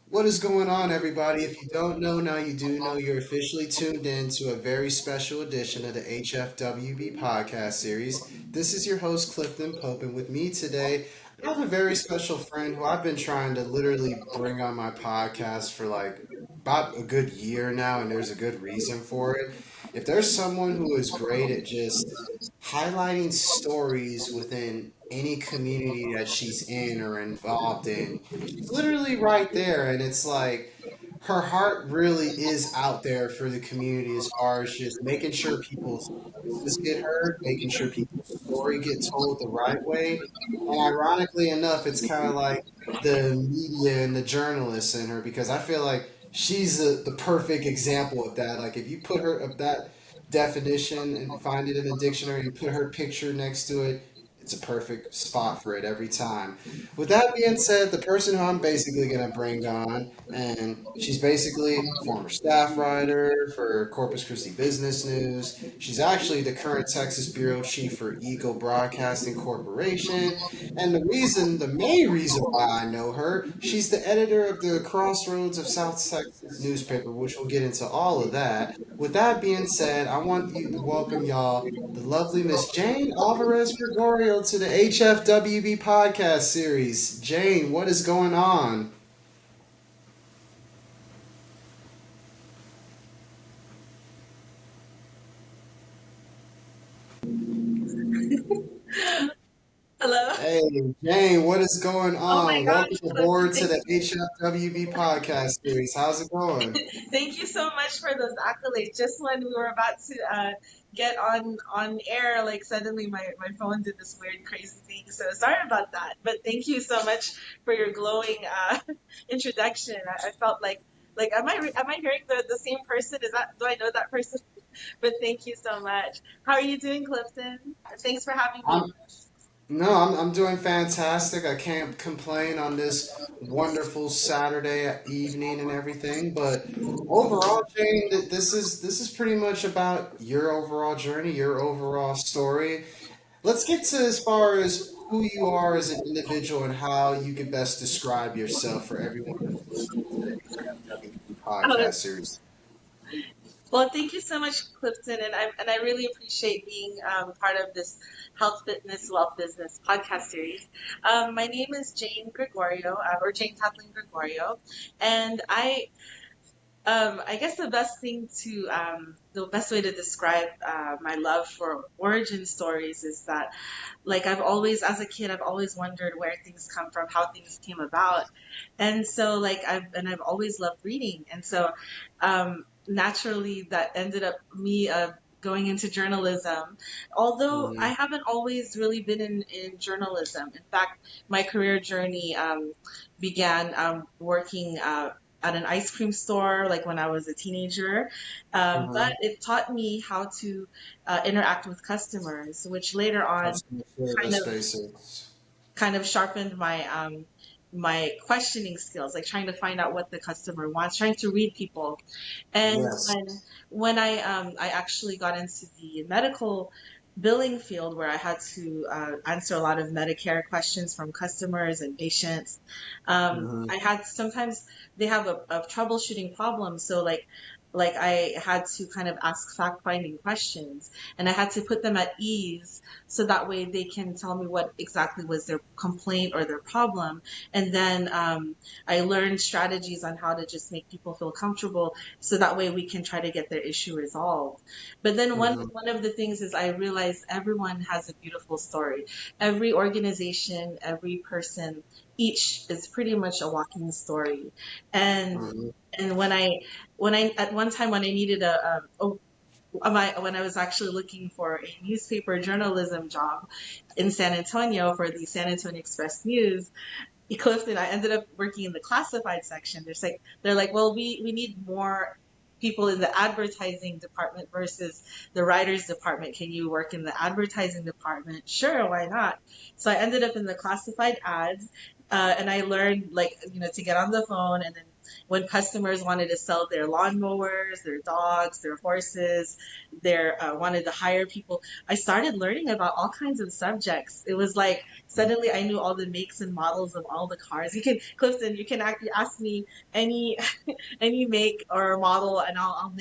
What is going on, everybody? If you don't know, now you do know. You're officially tuned in to a very special edition of the HFWB podcast series. This is your host, Clifton Pope, and with me today, I have a very special friend who I've been trying to literally bring on my podcast for like about a good year now, and there's a good reason for it. If there's someone who is great at just highlighting stories within any community that she's in or involved in, she's literally right there. And it's like her heart really is out there for the community as far as just making sure people's voices get heard, making sure people's story gets told the right way. And ironically enough, it's kind of like the media and the journalists in her, because I feel like she's the perfect example of that. Like if you put her of that definition and find it in the dictionary and put her picture next to it, it's a perfect spot for it every time. With that being said, the person who I'm basically going to bring on, and she's basically a former staff writer for Corpus Christi Business News. She's actually the current Texas bureau chief for Eagle Broadcasting Corporation. And the main reason why I know her, she's the editor of the Crossroads of South Texas newspaper, which we'll get into all of that. With that being said, I want you to welcome y'all the lovely Miss Jane Alvarez Gregorio to the HFWB podcast series. Jane, what is going on? Hello. Hey, Jane, what is going Oh my on? Welcome gosh, Clifton. aboard to the HFWB podcast series. How's it going? Thank you so much for those accolades. Just when we were about to get on air, like suddenly my phone did this weird crazy thing. So sorry about that. But thank you so much for your glowing introduction. I felt like am I hearing the same person? Is that do I know that person? But thank you so much. How are you doing, Clifton? Thanks for having me. I'm No, I'm doing fantastic. I can't complain on this wonderful Saturday evening and everything. But overall, Jane, this is pretty much about your overall journey, your overall story. Let's get to as far as who you are as an individual and how you could best describe yourself for everyone who's listening to the HFWB Oh, podcast series. well, thank you so much, Clifton, and I really appreciate being part of this health, fitness, wealth, business podcast series. My name is Jane Gregorio, or Jane Kathleen Gregorio, and I guess the best way to describe my love for origin stories is that, like, I've always, as a kid, I've always wondered where things come from, how things came about, and so like I've always loved reading, and so naturally that ended up me going into journalism. Although I Hmm. haven't always really been in journalism. In fact, my career journey began working at an ice cream store, like when I was a teenager. But Hmm. it taught me how to interact with customers, which later on Customer kind service of basics. sharpened my questioning skills, like trying to find out what the customer wants, trying to read people. And Yes. when I actually got into the medical billing field, where I had to answer a lot of Medicare questions from customers and patients, Hmm. I had sometimes they have a troubleshooting problem. So like I had to kind of ask fact finding questions, and I had to put them at ease so that way they can tell me what exactly was their complaint or their problem. And then I learned strategies on how to just make people feel comfortable so that way we can try to get their issue resolved. But then Hmm. one of the things is I realized everyone has a beautiful story. Every organization, every person, each is pretty much a walking story. And Hmm. and when I at one time when I needed when I was actually looking for a newspaper journalism job in San Antonio for the San Antonio Express News, Clifton, I ended up working in the classified section. They're like, well, we need more people in the advertising department versus the writers department. Can you work in the advertising department? Sure, why not? So I ended up in the classified ads, and I learned, like, to get on the phone and then when customers wanted to sell their lawnmowers, their dogs, their horses, their wanted to hire people, I started learning about all kinds of subjects. It was like suddenly I knew all the makes and models of all the cars. You can, Clifton, you can ask me any any make or model, and I'll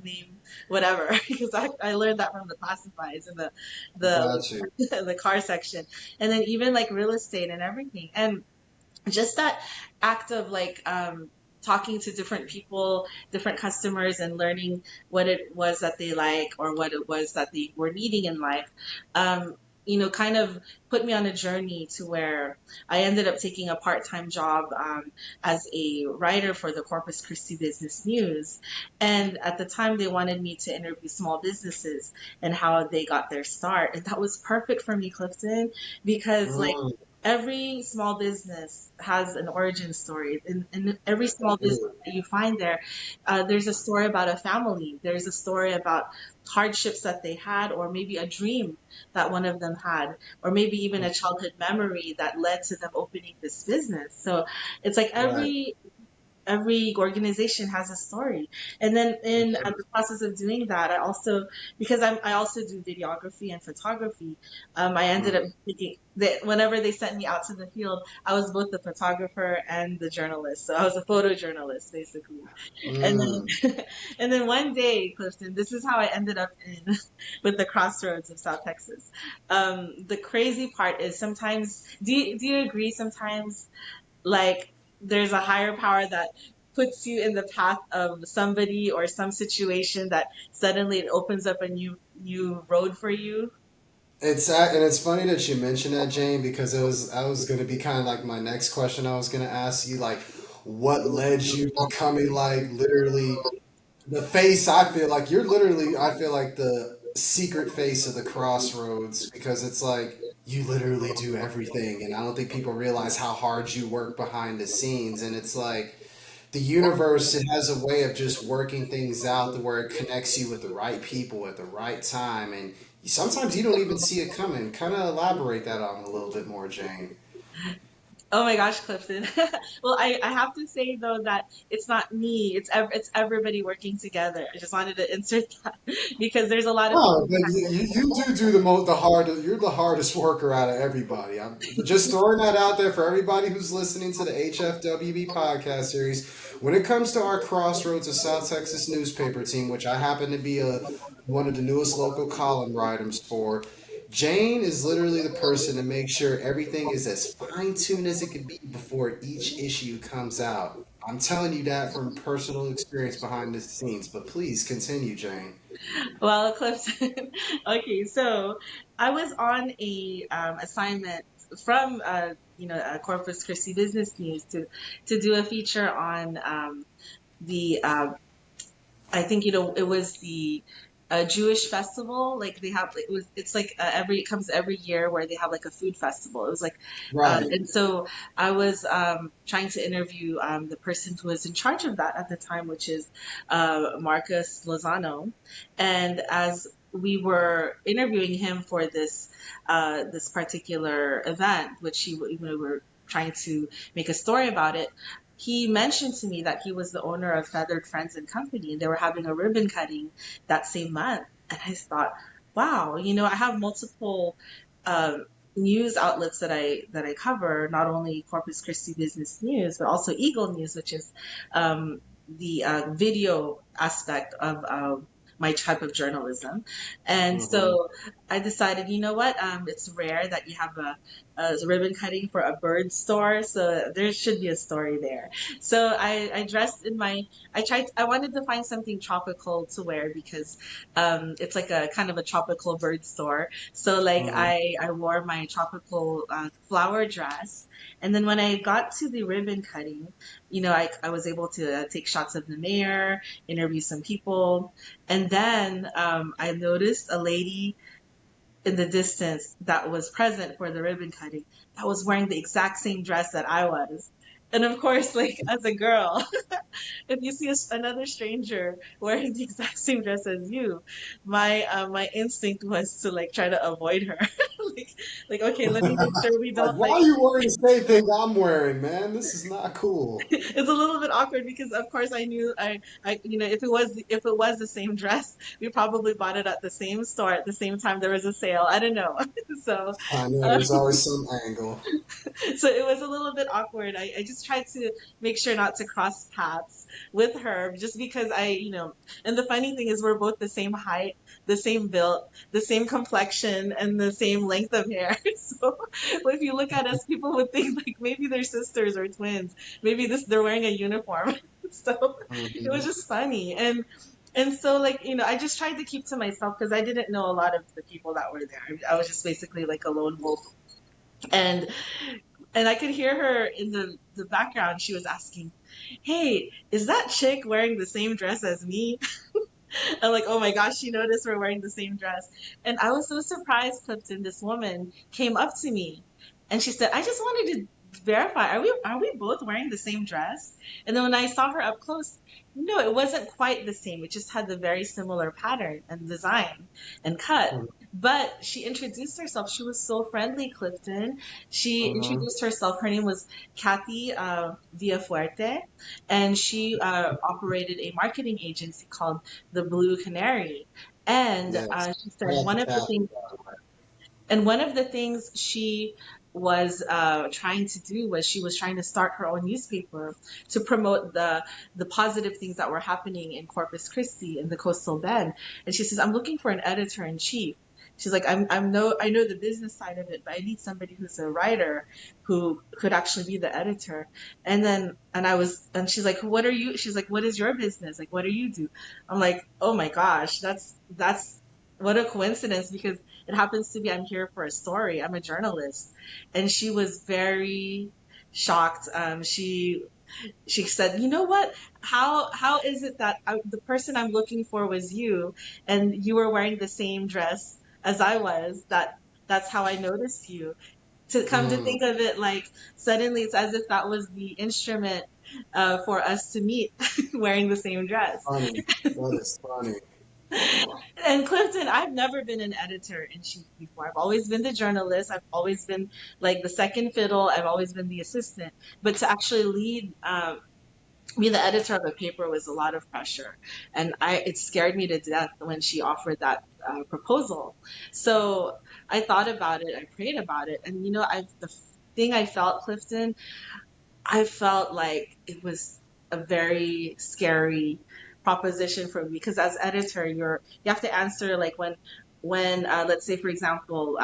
name whatever because I learned that from the classifieds and the Got you. the car section, and then even like real estate and everything. And just that act of like talking to different people, different customers, and learning what it was that they like or what it was that they were needing in life, um, kind of put me on a journey to where I ended up taking a part-time job as a writer for the Corpus Christi Business News. And at the time, they wanted me to interview small businesses and how they got their start. And that was perfect for me, Clifton, because like Mm, every small business has an origin story. And every small mm, business that you find there, there's a story about a family. There's a story about hardships that they had, or maybe a dream that one of them had, or maybe even a childhood memory that led to them opening this business. So it's like right. every organization has a story. And then in the process of doing that, I also, because I also do videography and photography, I ended up Mm, thinking that whenever they sent me out to the field, I was both the photographer and the journalist. So I was a photojournalist basically. And mm. then and then one day, Clifton, this is how I ended up in with the Crossroads of South Texas. The crazy part is sometimes, do you agree sometimes like there's a higher power that puts you in the path of somebody or some situation that suddenly it opens up a new road for you? And it's funny that you mentioned that, Jane, because it was I was gonna be kind of like my next question. I was gonna ask you like, what led you becoming like literally the face? I feel like you're literally. I feel like the secret face of the Crossroads because it's like you literally do everything, and I don't think people realize how hard you work behind the scenes. And it's like the universe, it has a way of just working things out to where it connects you with the right people at the right time, and sometimes you don't even see it coming. Kind of elaborate that on a little bit more, Jane. Oh my gosh, Clifton. Well, I have to say though that it's not me. It's everybody working together. I just wanted to insert that because there's a lot of Oh, people but behind you do do the hardest. You're the hardest worker out of everybody. I'm just throwing that out there for everybody who's listening to the HFWB podcast series. When it comes to our Crossroads of South Texas newspaper team, which I happen to be one of the newest local column writers for, Jane is literally the person to make sure everything is as fine tuned as it could be before each issue comes out. I'm telling you that from personal experience behind the scenes. But please continue, Jane. Well, Clifton. Okay, so I was on a assignment from Corpus Christi Business News to do a feature on the I think it was the Jewish festival. Like they have it's like it comes every year where they have like a food festival. It was like Right. and so I was trying to interview the person who was in charge of that at the time, which is Marcus Lozano. And as we were interviewing him for this particular event, which we were trying to make a story about it, he mentioned to me that he was the owner of Feathered Friends and Company, and they were having a ribbon cutting that same month. And I thought, wow, I have multiple um, news outlets that I cover, not only Corpus Christi Business News, but also Eagle News, which is the video aspect of my type of journalism. And Hmm. so I decided, you know what? It's rare that you have a ribbon cutting for a bird store, so there should be a story there. So I dressed in I wanted to find something tropical to wear because it's like a kind of a tropical bird store. So like Hmm. I wore my tropical flower dress. And then when I got to the ribbon cutting, I was able to take shots of the mayor, interview some people. And then I noticed a lady in the distance that was present for the ribbon cutting that was wearing the exact same dress that I was. And of course, like as a girl, if you see another stranger wearing the exact same dress as you, my instinct was to like try to avoid her. like okay, let me make sure we Like, don't why like are you wearing the same thing I'm wearing, man? This is not cool. it's a little bit awkward because of course I knew I if it was the same dress, we probably bought it at the same store at the same time there was a sale. I don't know. so I know uh, there's always some angle. so it was a little bit awkward. I just tried to make sure not to cross paths with her just because and the funny thing is we're both the same height, the same build, the same complexion, and the same length of hair. So if you look at us, people would think like maybe they're sisters or twins. Maybe they're wearing a uniform. So it was Hmm. just funny. And so like, I just tried to keep to myself because I didn't know a lot of the people that were there. I was just basically like a lone wolf. And I could hear her in the background. She was asking, "Hey, is that chick wearing the same dress as me?" I'm like, "Oh my gosh, she noticed we're wearing the same dress." And I was so surprised, Clifton. This woman came up to me and she said, "I just wanted to verify, are we both wearing the same dress?" And then when I saw her up close, no, it wasn't quite the same. It just had the very similar pattern and design and cut. But she introduced herself. She was so friendly, Clifton. She Hmm. introduced herself. Her name was Kathy Villafuerte, and she operated a marketing agency called the Blue Canary. And Yes. she I said like the one of the cat. things and one of the things she was trying to do was she was trying to start her own newspaper to promote the positive things that were happening in Corpus Christi in the coastal bend. And she says, "I'm looking for an editor in chief." She's like, I know the business side of it, but I need somebody who's a writer who could actually be the editor." And she's like, "What are you?" She's like, "What is your business? Like, what do you do?" I'm like, "Oh my gosh, that's what a coincidence because it happens to be I'm here for a story. I'm a journalist." And she was very shocked. She said, "You know what? How is it that the person I'm looking for was you, and you were wearing the same dress as I was? That's how I noticed you." To come to Mm, think of it, like suddenly it's as if that was the instrument for us to meet, wearing the same dress. funny. That is funny. And Clifton, I've never been an editor in chief before. I've always been the journalist. I've always been like the second fiddle. I've always been the assistant. But to actually be the editor of a paper was a lot of pressure, and it scared me to death when she offered that proposal. So I thought about it. I prayed about it, and the thing I felt, Clifton, I felt like it was a very scary proposition for me because as editor, you have to answer like when let's say for example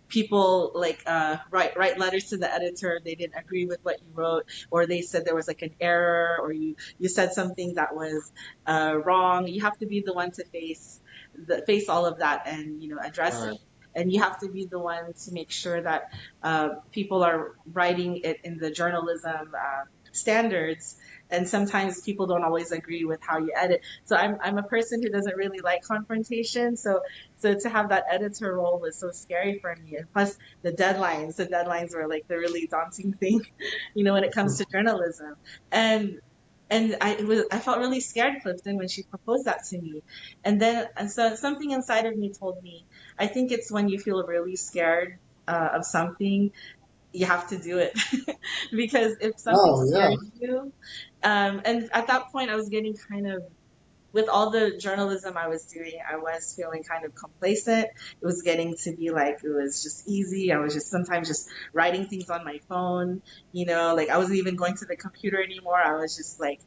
people like write letters to the editor, they didn't agree with what you wrote, or they said there was like an error, or you said something that was wrong. You have to be the one to face all of that and address All it. right. And you have to be the one to make sure that people are writing it in the journalism standards. And sometimes people don't always agree with how you edit. So I'm a person who doesn't really like confrontation. So to have that editor role was so scary for me. And plus the deadlines were like the really daunting thing, when it comes to journalism. And I felt really scared, Clifton, when she proposed that to me. And so something inside of me told me, I think it's when you feel really scared of something, you have to do it. Because if something Oh yeah. scares you, and at that point I was getting kind of with all the journalism I was doing, I was feeling kind of complacent. It was getting to be like it was just easy. I was just sometimes just writing things on my phone, like I wasn't even going to the computer anymore. I was just like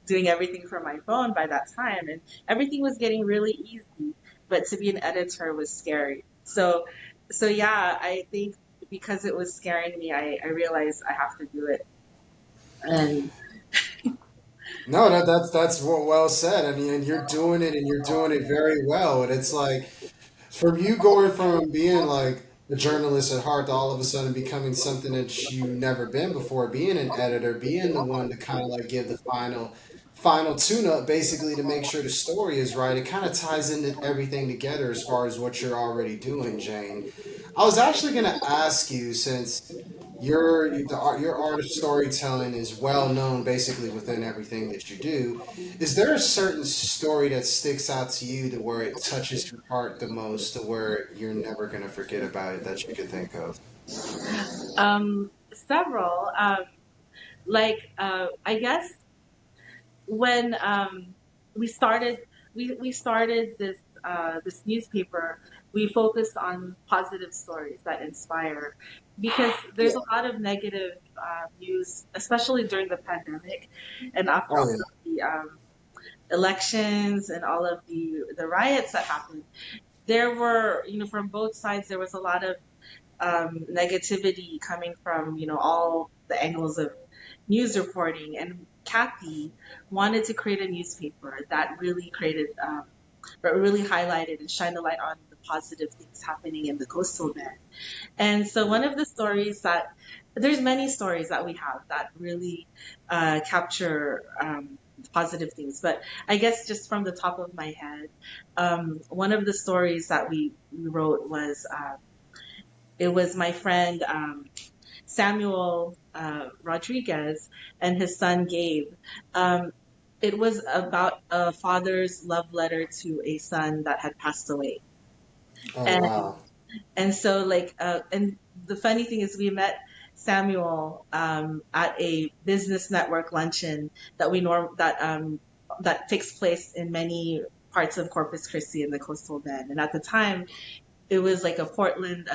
doing everything from my phone by that time, and everything was getting really easy. But to be an editor was scary. So yeah, I think because it was scaring me, I realized I have to do it. And No, that's well said. I mean, and you're doing it, and you're doing it very well. And it's like from you going from being like a journalist at heart to all of a sudden becoming something that you never been before, being an editor, being the one to kind of like give the final tune up basically to make sure the story is right. It kind of ties into everything together as far as what you're already doing, Jane. I was actually going to ask you since your art of storytelling is well known basically within everything that you do. Is there a certain story that sticks out to you to where it touches your heart the most, to where you're never gonna forget about it that you could think of? Several. I guess when we started we started this newspaper, we focused on positive stories that inspire, because Yeah. there's a lot of negative news, especially during the pandemic and after Oh all yeah. of the elections and all of the riots that happened. There were, from both sides, there was a lot of negativity coming from, all the angles of news reporting. And Kathy wanted to create a newspaper that really that really highlighted and shined a light on the positive things happening in the coastal bend. And so one of the stories there's many stories that we have that really capture positive things. But I guess just from the top of my head, one of the stories that we wrote was, it was my friend Samuel Rodriguez and his son Gabe. Um, it was about a father's love letter to a son that had passed away. Oh And wow. and so and the funny thing is we met Samuel at a business network luncheon that takes place in many parts of Corpus Christi in the coastal bend. And at the time, it was like a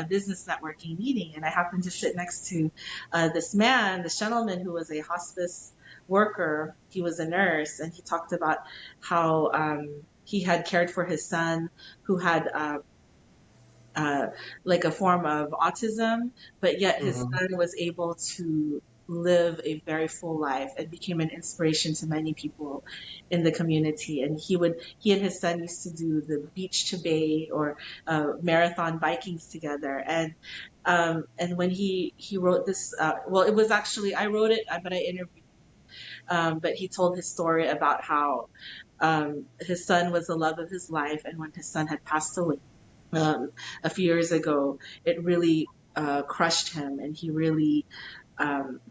business networking meeting, and I happened to sit next to this gentleman who was a hospice worker. He was a nurse, and he talked about how he had cared for his son who had uh, like a form of autism, but yet his Hmm. son was able to live a very full life and became an inspiration to many people in the community. And he and his son used to do the beach to bay or marathon bikings together. And when he wrote this, well, it was actually I wrote it, but I interviewed. But he told his story about how his son was the love of his life, and when his son had passed away a few years ago, it really crushed him, and he really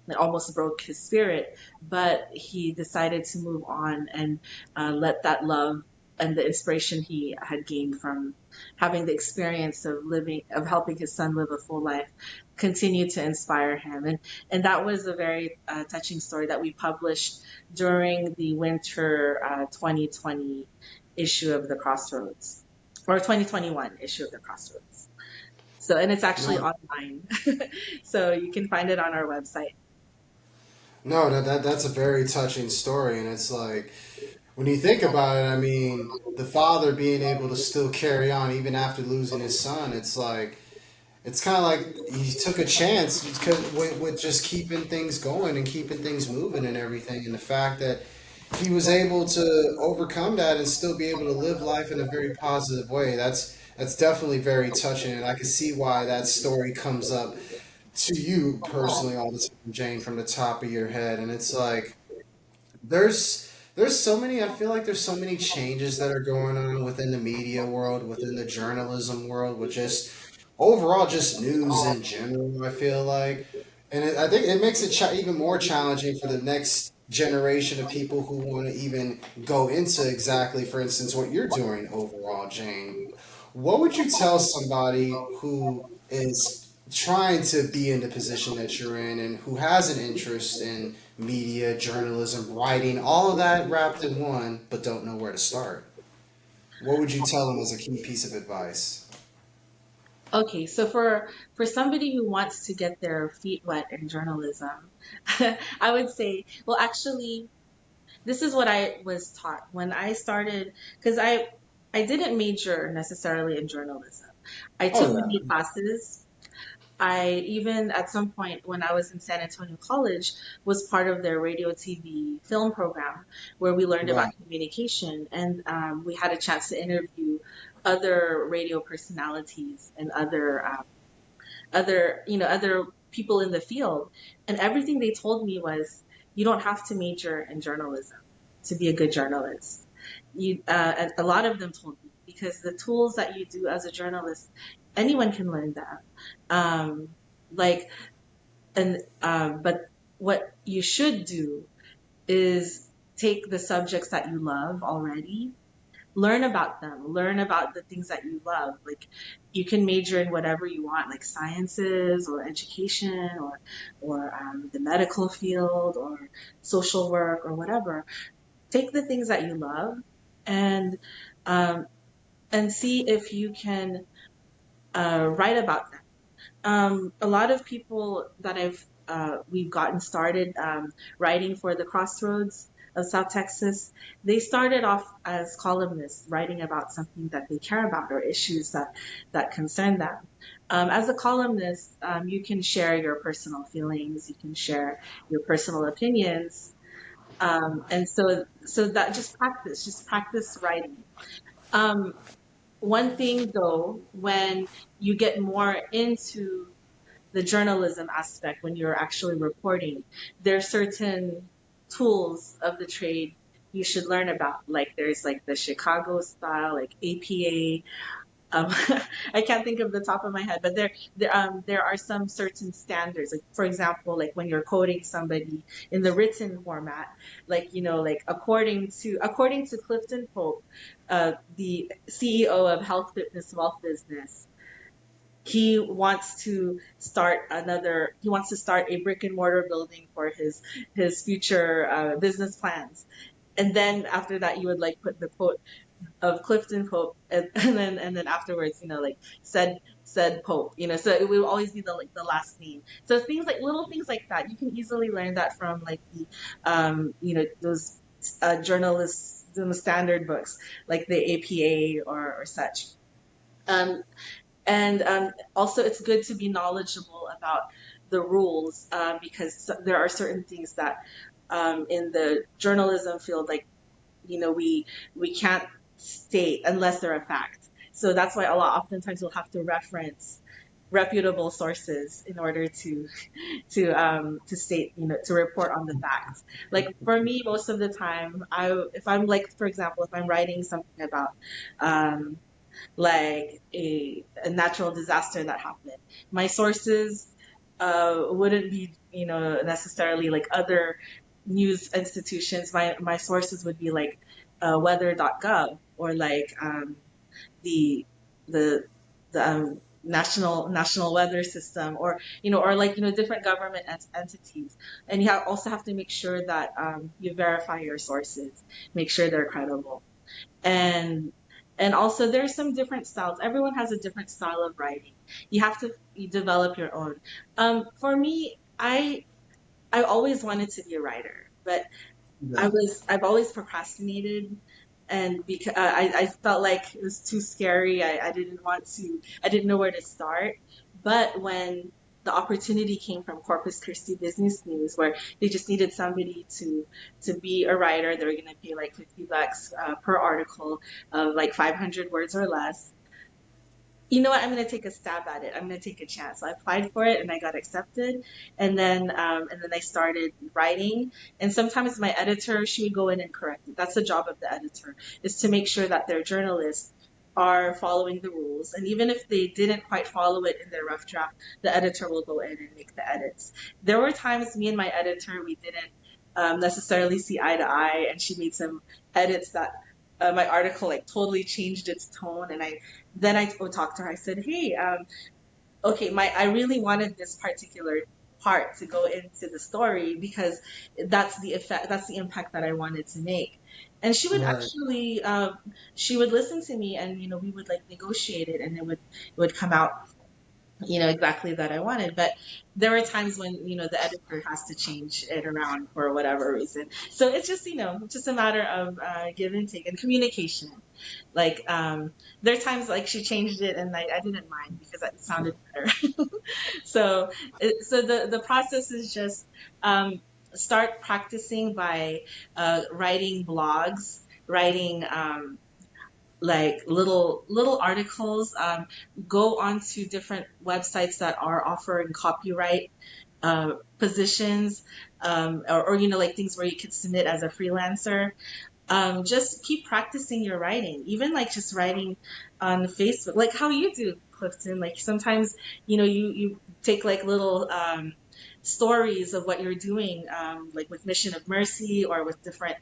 it almost broke his spirit. But he decided to move on and let that love and the inspiration he had gained from having the experience of helping his son live a full life continue to inspire him. And that was a very touching story that we published during the winter 2020 issue of the Crossroads, or 2021 issue of the Crossroads. So, and it's actually No. online. So you can find it on our website. No, that's a very touching story, and it's like when you think about it, I mean, the father being able to still carry on even after losing his son, it's like it's kind of like he took a chance because with just keeping things going and keeping things moving and everything, and the fact that he was able to overcome that and still be able to live life in a very positive way. That's definitely very touching, and I can see why that story comes up to you personally all the time, Jane, from the top of your head, and it's like there's so many. I feel like there's so many changes that are going on within the media world, within the journalism world, with just overall just news in general. I feel like, and I think it makes it even more challenging for the next generation of people who want to even go into exactly, for instance, what you're doing overall, Jane. What would you tell somebody who is trying to be in the position that you're in and who has an interest in media, journalism, writing, all of that wrapped in one, but don't know where to start? What would you tell them as a key piece of advice? Okay, so for somebody who wants to get their feet wet in journalism, I would say, well, actually, this is what I was taught when I started, because I didn't major necessarily in journalism. I Oh took yeah. many classes. I even at some point when I was in San Antonio College was part of their radio, TV, film program where we learned about Right. communication, and we had a chance to interview other radio personalities and other people in the field. And everything they told me was, you don't have to major in journalism to be a good journalist. And a lot of them told me, because the tools that you do as a journalist, anyone can learn them. Um, like but what you should do is take the subjects that you love already, learn about them, learn about the things that you love. Like you can major in whatever you want, like sciences or education or the medical field or social work or whatever. Take the things that you love and um, and see if you can write about them. A lot of people that we've gotten started writing for the Crossroads of South Texas, they started off as columnists, writing about something that they care about or issues that concern them. As a columnist, you can share your personal feelings, you can share your personal opinions, and so that just practice writing. Um, One thing though, when you get more into the journalism aspect, when you're actually reporting, there are certain tools of the trade you should learn about. Like there's like the Chicago style, like APA. I can't think of the top of my head, but there are some certain standards. Like for example, like when you're quoting somebody in the written format, like like according to Clifton Pope, the CEO of Health Fitness Wealth Business, he wants to start a brick and mortar building for his future business plans. And then after that, you would like put the quote of Clifton Pope, and then afterwards, like said Pope, so it will always be the last name. So things like little things like that, you can easily learn that from like the those journalism standard books like the APA or such. Um, and also, it's good to be knowledgeable about the rules because there are certain things that in the journalism field, like we can't state unless they're a fact. So that's why oftentimes we'll have to reference reputable sources in order to state to report on the facts. Like for me, most of the time, if I'm like, for example, if I'm writing something about um, like a natural disaster that happened. My sources wouldn't be, necessarily like other news institutions. My sources would be like weather.gov or like the the the national weather system or like different government entities. And also have to make sure that you verify your sources, make sure they're credible. And and also there's some different styles. Everyone has a different style of writing. You have to develop your own. For me, I always wanted to be a writer, but Yeah. I've always procrastinated, and because I felt like it was too scary. I didn't know where to start. But when the opportunity came from Corpus Christi Business News, where they just needed somebody to be a writer, they were going to pay like $50 per article of like 500 words or less. You know what? I'm going to take a stab at it. I'm going to take a chance. So I applied for it and I got accepted. And then I started writing. And sometimes my editor, she would go in and correct it. That's the job of the editor, is to make sure that their journalists are following the rules. And even if they didn't quite follow it in their rough draft, the editor will go in and make the edits. There were times me and my editor, we didn't necessarily see eye to eye, and she made some edits that my article like totally changed its tone. And I would talk to her. I said, "Hey, okay, I really wanted this particular part to go into the story because that's the impact that I wanted to make." And she would Right. actually, she would listen to me, and we would like negotiate it, and it would come out exactly that I wanted. But there were times when, the editor has to change it around for whatever reason. So it's just a matter of give and take and communication. Like, there are times like she changed it and I didn't mind because it sounded better. So, so the process is just start practicing by writing blogs, writing like little articles. Go onto different websites that are offering copyright positions, or like things where you could submit as a freelancer. Just keep practicing your writing, even like just writing on Facebook, like how you do, Clifton. Like sometimes you take like little stories of what you're doing, like with Mission of Mercy or with different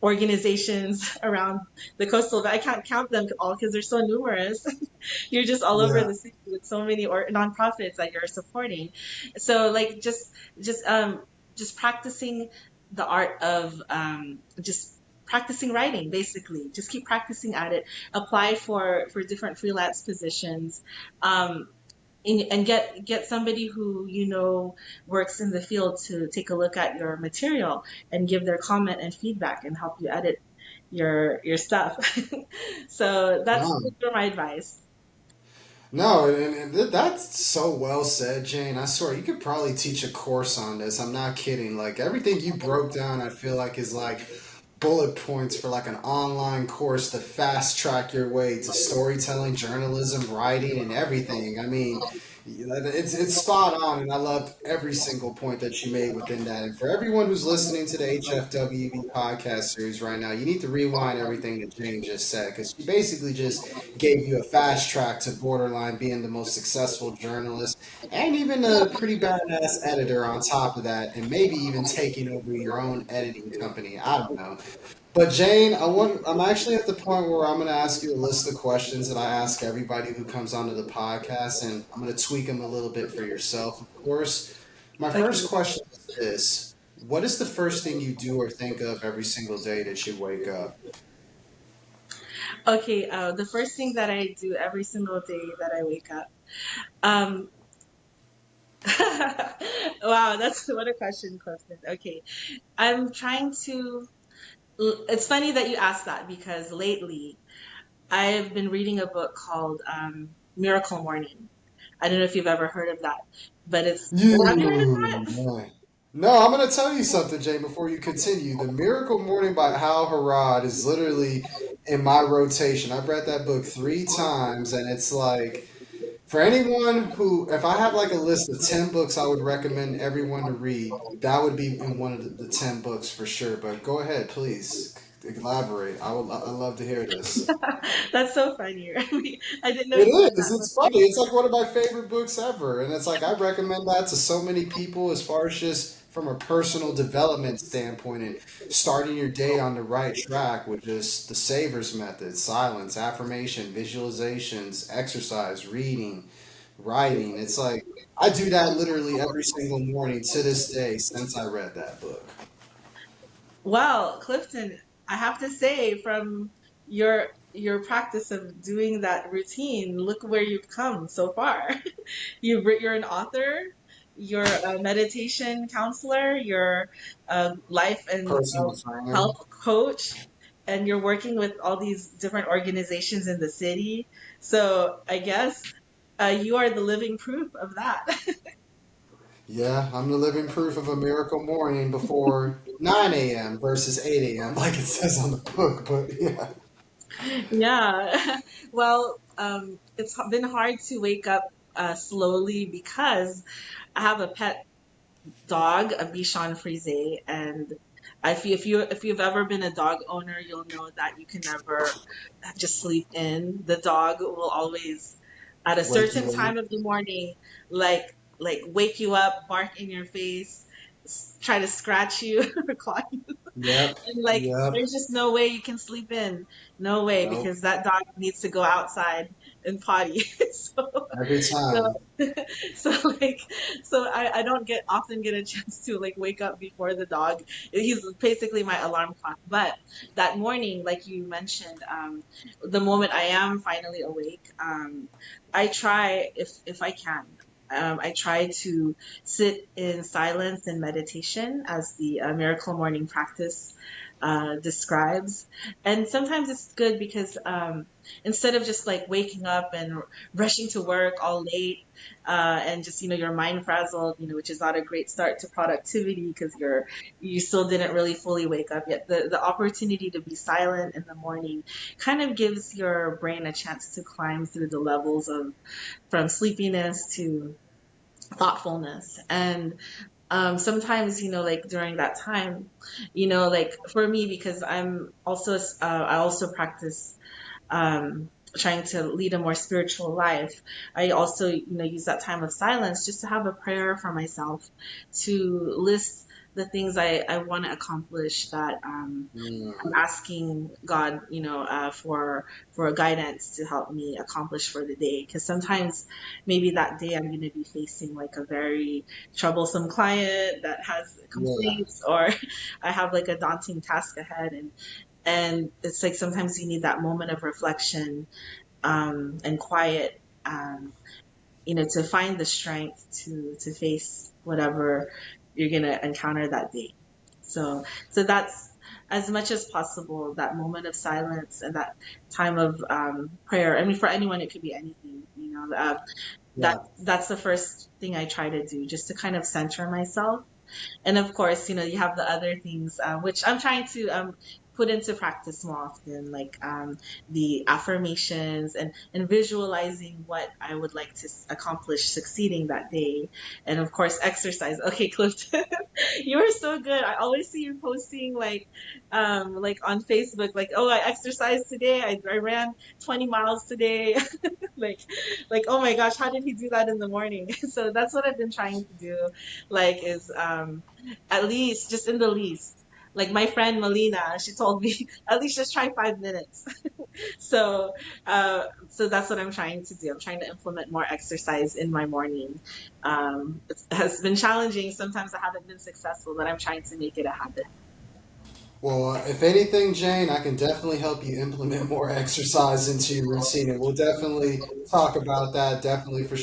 organizations around the coastal. I can't count them all because they're so numerous. You're just all over Yeah. the city with so many or nonprofits that you're supporting. So like just just practicing the art of just practicing writing, basically. Just keep practicing at it. Apply for different freelance positions. Um, and get somebody who you know works in the field to take a look at your material and give their comment and feedback and help you edit your stuff. So Wow. those are my advice. No, and that's so well said, Jane. I swear you could probably teach a course on this. I'm not kidding. Like everything you broke down, I feel like is like bullet points for like an online course to fast track your way to storytelling, journalism, writing, and everything. I mean, it's spot on, and I loved every single point that you made within that. And for everyone who's listening to the HFWB podcast series right now, you need to rewind everything that Jane just said because she basically just gave you a fast track to borderline being the most successful journalist and even a pretty badass editor on top of that, and maybe even taking over your own editing company. I don't know. But Jane, I'm actually at the point where I'm going to ask you a list of questions that I ask everybody who comes onto the podcast, and I'm going to tweak them a little bit for yourself, of course. My first Okay. question is this. What is the first thing you do or think of every single day that you wake up? Okay, the first thing that I do every single day that I wake up. Um, wow, that's what a question, Clifton. Okay, I'm trying to. It's funny that you asked that because lately I've been reading a book called Miracle Morning. I don't know if you've ever heard of that, but have you heard of You, that? man. No, I'm going to tell you something, Jane, before you continue. The Miracle Morning by Hal Harrod is literally in my rotation. I've read that book 3 times, and it's like, for anyone who, if I have like a list of 10 books I would recommend everyone to read, that would be in one of the 10 books for sure. But go ahead, please elaborate. I love to hear this. That's so funny. I didn't know It you read is. that It's funny. It's like one of my favorite books ever. And it's like I recommend that to so many people as far as just from a personal development standpoint and starting your day on the right track with just the Savers method, silence, affirmation, visualizations, exercise, reading, writing. It's like I do that literally every single morning to this day since I read that book. Well, Clifton, I have to say, from your practice of doing that routine, look where you've come so far. You're an author, you're a meditation counselor, you're a life and Personal trainer. health coach, and you're working with all these different organizations in the city. So I guess you are the living proof of that. Yeah, I'm the living proof of a miracle morning before 9 a.m. versus 8 a.m., like it says on the book. But yeah. Yeah. Well, it's been hard to wake up slowly because I have a pet dog, a Bichon Frise, and if you've ever been a dog owner, you'll know that you can never just sleep in. The dog will always, at a Wake certain you time up. of the morning, wake you up, bark in your face, try to scratch you or claw you, Yep. and like Yep. there's just no way you can sleep in, no way, Nope. because that dog needs to go outside and potty. So Every so time. so like I don't get often get a chance to like wake up before the dog. He's basically my alarm clock. But that morning, like you mentioned, the moment I am finally awake, I try if I can. I try to sit in silence and meditation as the miracle morning practice describes. And sometimes it's good because instead of just like waking up and rushing to work all late and just your mind frazzled, which is not a great start to productivity because you still didn't really fully wake up yet. The opportunity to be silent in the morning kind of gives your brain a chance to climb through the levels of from sleepiness to thoughtfulness. And sometimes like during that time, like for me, because I also practice trying to lead a more spiritual life, I also, use that time of silence just to have a prayer for myself, to list the things I want to accomplish, that I'm Mm, asking God, for guidance to help me accomplish for the day. Because sometimes maybe that day I'm going to be facing like a very troublesome client that has yeah, complaints, or I have like a daunting task ahead, and it's like sometimes you need that moment of reflection, and quiet, um, to find the strength to face whatever you're gonna encounter that day. So that's, as much as possible, that moment of silence and that time of prayer. I mean, for anyone, it could be anything. yeah. That's the first thing I try to do, just to kind of center myself. And of course, you have the other things, which I'm trying to put into practice more often, like the affirmations, and visualizing what I would like to accomplish succeeding that day. And of course, exercise. Okay, Clifton, you are so good. I always see you posting like on Facebook, like, oh, I exercised today. I ran 20 miles today. like oh my gosh, how did he do that in the morning? So that's what I've been trying to do, like, is at least, just in the least, like my friend Melina, she told me at least just try 5 minutes. So that's what I'm trying to do. I'm trying to implement more exercise in my morning. It has been challenging. Sometimes I haven't been successful, but I'm trying to make it a habit. Well, if anything, Jane, I can definitely help you implement more exercise into your routine, and we'll definitely talk about that definitely for